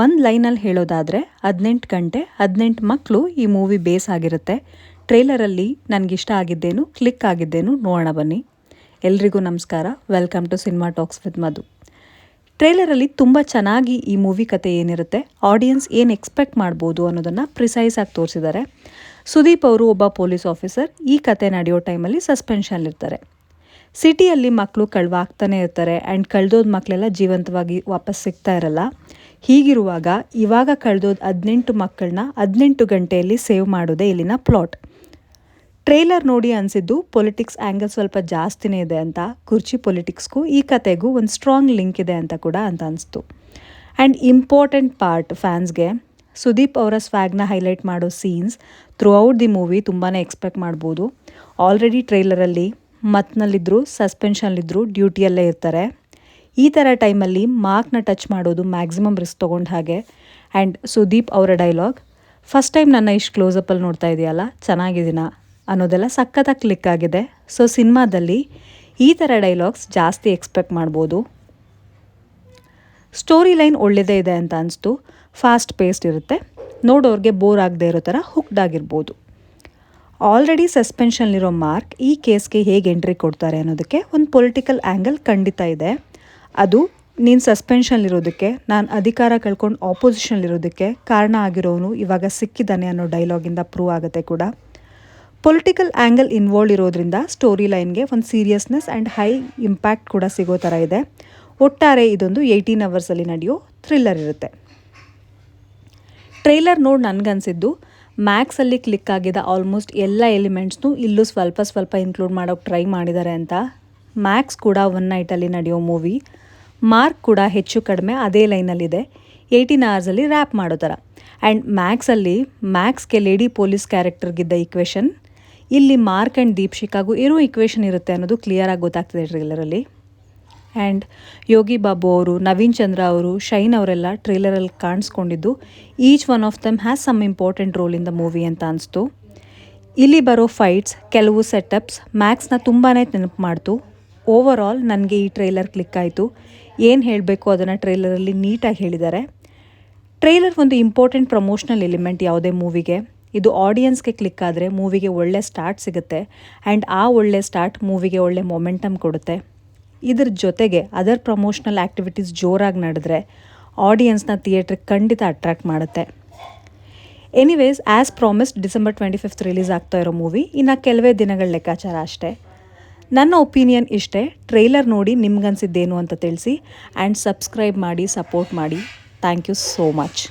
ಒಂದು ಲೈನಲ್ಲಿ ಹೇಳೋದಾದರೆ 18 ಗಂಟೆ 18 ಮಕ್ಕಳು ಈ ಮೂವಿ ಬೇಸ್ ಆಗಿರುತ್ತೆ. ಟ್ರೇಲರಲ್ಲಿ ನನಗಿಷ್ಟ ಆಗಿದ್ದೇನು, ಕ್ಲಿಕ್ ಆಗಿದ್ದೇನು ನೋಡೋಣ ಬನ್ನಿ. ಎಲ್ರಿಗೂ ನಮಸ್ಕಾರ, welcome to cinema talks with Madhu. ಟ್ರೇಲರಲ್ಲಿ ತುಂಬ ಚೆನ್ನಾಗಿ ಈ ಮೂವಿ ಕತೆ ಏನಿರುತ್ತೆ, ಆಡಿಯನ್ಸ್ ಏನು ಎಕ್ಸ್ಪೆಕ್ಟ್ ಮಾಡ್ಬೋದು ಅನ್ನೋದನ್ನು ಪ್ರಿಸೈಸ್ ಆಗಿ ತೋರಿಸಿದ್ದಾರೆ. ಸುದೀಪ್ ಅವರು ಒಬ್ಬ ಪೊಲೀಸ್ ಆಫೀಸರ್. ಈ ಕತೆ ನಡೆಯೋ ಟೈಮಲ್ಲಿ ಸಸ್ಪೆನ್ಷನ್ಲಿರ್ತಾರೆ. ಸಿಟಿಯಲ್ಲಿ ಮಕ್ಕಳು ಕಳ್ವಾಗ್ತಾನೆ ಇರ್ತಾರೆ ಆ್ಯಂಡ್ ಕಳೆದೋದ ಮಕ್ಕಳೆಲ್ಲ ಜೀವಂತವಾಗಿ ವಾಪಸ್ ಸಿಗ್ತಾ ಇರಲ್ಲ. ಹೀಗಿರುವಾಗ ಇವಾಗ ಕಳೆದೋದ 18 ಮಕ್ಕಳನ್ನ 18 ಗಂಟೆಯಲ್ಲಿ ಸೇವ್ ಮಾಡೋದೇ ಇಲ್ಲಿನ ಪ್ಲಾಟ್. ಟ್ರೇಲರ್ ನೋಡಿ ಅನಿಸಿದ್ದು ಪೊಲಿಟಿಕ್ಸ್ ಆ್ಯಂಗಲ್ ಸ್ವಲ್ಪ ಜಾಸ್ತಿನೇ ಇದೆ ಅಂತ. ಕುರ್ಚಿ ಪೊಲಿಟಿಕ್ಸ್ಗೂ ಈ ಕತೆಗೂ ಒಂದು ಸ್ಟ್ರಾಂಗ್ ಲಿಂಕ್ ಇದೆ ಅಂತ ಅನಿಸ್ತು. ಆ್ಯಂಡ್ ಇಂಪಾರ್ಟೆಂಟ್ ಪಾರ್ಟ್ ಫ್ಯಾನ್ಸ್ಗೆ, ಸುದೀಪ್ ಅವರ ಸ್ವ್ಯಾಗ್ನ ಹೈಲೈಟ್ ಮಾಡೋ scenes through out the movie ತುಂಬಾ ಎಕ್ಸ್ಪೆಕ್ಟ್ ಮಾಡ್ಬೋದು. ಆಲ್ರೆಡಿ ಟ್ರೇಲರಲ್ಲಿ ಮತ್ನಲ್ಲಿದ್ದರು, ಸಸ್ಪೆನ್ಷನ್ಲಿದ್ದರು, ಡ್ಯೂಟಿಯಲ್ಲೇ ಇರ್ತಾರೆ. ಈ ಥರ ಟೈಮಲ್ಲಿ ಮಾರ್ಕ್ನ ಟಚ್ ಮಾಡೋದು ಮ್ಯಾಕ್ಸಿಮಮ್ ರಿಸ್ಕ್ ತೊಗೊಂಡು ಹಾಗೆ. ಆ್ಯಂಡ್ ಸುದೀಪ್ ಅವರ ಡೈಲಾಗ್, ಫಸ್ಟ್ ಟೈಮ್ ನನ್ನ ಇಷ್ಟು ಕ್ಲೋಸಪ್ಪಲ್ಲಿ ನೋಡ್ತಾ ಇದೆಯಲ್ಲ, ಚೆನ್ನಾಗಿದ್ದೀನ ಅನ್ನೋದೆಲ್ಲ ಸಖತ್ತಾಗಿ ಕ್ಲಿಕ್ ಆಗಿದೆ. ಸೊ ಸಿನಿಮಾದಲ್ಲಿ ಈ ಥರ ಡೈಲಾಗ್ಸ್ ಜಾಸ್ತಿ ಎಕ್ಸ್ಪೆಕ್ಟ್ ಮಾಡ್ಬೋದು. ಸ್ಟೋರಿ ಲೈನ್ ಒಳ್ಳೆಯದೇ ಇದೆ ಅಂತ ಅನಿಸ್ತು. ಫಾಸ್ಟ್ ಪೇಸ್ಡ್ ಇರುತ್ತೆ, ನೋಡೋರಿಗೆ ಬೋರ್ ಆಗದೆ ಇರೋ ಥರ ಹುಕ್ಡ್ ಆಗಿರ್ಬೋದು. ಆಲ್ರೆಡಿ ಸಸ್ಪೆನ್ಷನ್ಲಿರೋ ಮಾರ್ಕ್ ಈ ಕೇಸ್ಗೆ ಹೇಗೆ ಎಂಟ್ರಿ ಕೊಡ್ತಾರೆ ಅನ್ನೋದಕ್ಕೆ ಒಂದು ಪೊಲಿಟಿಕಲ್ ಆ್ಯಂಗಲ್ ಖಂಡಿತ ಇದೆ. ಅದು ನೀನು ಸಸ್ಪೆನ್ಷನ್ಲಿರೋದಕ್ಕೆ, ನಾನು ಅಧಿಕಾರ ಕಳ್ಕೊಂಡು ಆಪೋಸಿಷನ್ಲಿರೋದಕ್ಕೆ ಕಾರಣ ಆಗಿರೋನು ಇವಾಗ ಸಿಕ್ಕಿದ್ದಾನೆ ಅನ್ನೋ ಡೈಲಾಗಿಂದ ಪ್ರೂವ್ ಆಗುತ್ತೆ ಕೂಡ. ಪೊಲಿಟಿಕಲ್ ಆ್ಯಂಗಲ್ ಇನ್ವಾಲ್ವ್ ಇರೋದ್ರಿಂದ ಸ್ಟೋರಿ ಲೈನ್ಗೆ ಒಂದು ಸೀರಿಯಸ್ನೆಸ್ ಆ್ಯಂಡ್ ಹೈ ಇಂಪ್ಯಾಕ್ಟ್ ಕೂಡ ಸಿಗೋ ಥರ ಇದೆ. ಒಟ್ಟಾರೆ ಇದೊಂದು 18 ಅವರ್ಸಲ್ಲಿ ನಡೆಯೋ ಥ್ರಿಲ್ಲರ್ ಇರುತ್ತೆ. ಟ್ರೈಲರ್ ನೋಡಿ ನನಗನ್ಸಿದ್ದು ಮ್ಯಾಕ್ಸಲ್ಲಿ ಕ್ಲಿಕ್ ಆಗಿದ್ದ ಆಲ್ಮೋಸ್ಟ್ ಎಲ್ಲ ಎಲಿಮೆಂಟ್ಸ್ನೂ ಇಲ್ಲೂ ಸ್ವಲ್ಪ ಇನ್ಕ್ಲೂಡ್ ಮಾಡೋಕ್ಕೆ ಟ್ರೈ ಮಾಡಿದ್ದಾರೆ ಅಂತ. ಮ್ಯಾಕ್ಸ್ ಕೂಡ ಒನ್ ನೈಟಲ್ಲಿ ನಡೆಯೋ ಮೂವಿ. ಮಾರ್ಕ್ ಕೂಡ ಹೆಚ್ಚು ಕಡಿಮೆ ಅದೇ ಲೈನಲ್ಲಿದೆ, 18 ಅವರ್ಸಲ್ಲಿ ರ್ಯಾಪ್ ಮಾಡೋ ಥರ. ಆ್ಯಂಡ್ ಮ್ಯಾಕ್ಸ್ಗೆ ಲೇಡಿ ಪೊಲೀಸ್ ಕ್ಯಾರೆಕ್ಟರ್ಗಿದ್ದ ಇಕ್ವೇಷನ್ ಇಲ್ಲಿ ಮಾರ್ಕ್ ಆ್ಯಂಡ್ ದೀಪ್ಶಿಕಾಗೂ ಇರೋ ಇಕ್ವೇಷನ್ ಇರುತ್ತೆ ಅನ್ನೋದು ಕ್ಲಿಯರಾಗಿ ಗೊತ್ತಾಗ್ತಿದೆ ಟ್ರೇಲರಲ್ಲಿ. ಆ್ಯಂಡ್ ಯೋಗಿ ಬಾಬು ಅವರು, ನವೀನ್ ಚಂದ್ರ ಅವರು, ಶೈನ್ ಅವರೆಲ್ಲ ಟ್ರೇಲರಲ್ಲಿ ಕಾಣಿಸ್ಕೊಂಡಿದ್ದು each one of them has some important role in the movie ಅಂತ ಅನಿಸ್ತು. ಇಲ್ಲಿ ಬರೋ ಫೈಟ್ಸ್, ಕೆಲವು ಸೆಟಪ್ಸ್ ಮ್ಯಾಕ್ಸ್ನ ತುಂಬಾ ನೆನಪು ಮಾಡ್ತು. ಓವರ್ ಆಲ್ ನನಗೆ ಈ ಟ್ರೇಲರ್ ಕ್ಲಿಕ್ ಆಯಿತು. ಏನು ಹೇಳಬೇಕು ಅದನ್ನು ಟ್ರೇಲರಲ್ಲಿ ನೀಟಾಗಿ ಹೇಳಿದ್ದಾರೆ. ಟ್ರೇಲರ್ ಒಂದು ಇಂಪಾರ್ಟೆಂಟ್ ಪ್ರಮೋಷನಲ್ ಎಲಿಮೆಂಟ್ ಯಾವುದೇ ಮೂವಿಗೆ. ಇದು ಆಡಿಯನ್ಸ್ಗೆ ಕ್ಲಿಕ್ ಆದರೆ ಮೂವಿಗೆ ಒಳ್ಳೆ ಸ್ಟಾರ್ಟ್ ಸಿಗುತ್ತೆ ಆ್ಯಂಡ್ ಆ ಒಳ್ಳೆ ಸ್ಟಾರ್ಟ್ ಮೂವಿಗೆ ಒಳ್ಳೆ ಮೊಮೆಂಟಮ್ ಕೊಡುತ್ತೆ. ಇದ್ರ ಜೊತೆಗೆ ಅದರ್ ಪ್ರಮೋಷನಲ್ ಆ್ಯಕ್ಟಿವಿಟೀಸ್ ಜೋರಾಗಿ ನಡೆದ್ರೆ ಆಡಿಯನ್ಸ್ನ ಥಿಯೇಟ್ರಿಗೆ ಖಂಡಿತ ಅಟ್ರ್ಯಾಕ್ಟ್ ಮಾಡುತ್ತೆ. Anyways, as promised December 25 release ಆಗ್ತಾ ಇರೋ ಮೂವಿ ಇನ್ನು ಕೆಲವೇ ದಿನಗಳ ಲೆಕ್ಕಾಚಾರ ಅಷ್ಟೇ. ನನ್ನ ಒಪಿನಿಯನ್ ಇಷ್ಟೇ. ಟ್ರೇಲರ್ ನೋಡಿ ನಿಮ್ಗನ್ಸಿದ್ದೇನು ಅಂತ ತಿಳಿಸಿ ಆ್ಯಂಡ್ ಸಬ್ಸ್ಕ್ರೈಬ್ ಮಾಡಿ, ಸಪೋರ್ಟ್ ಮಾಡಿ. Thank you so much.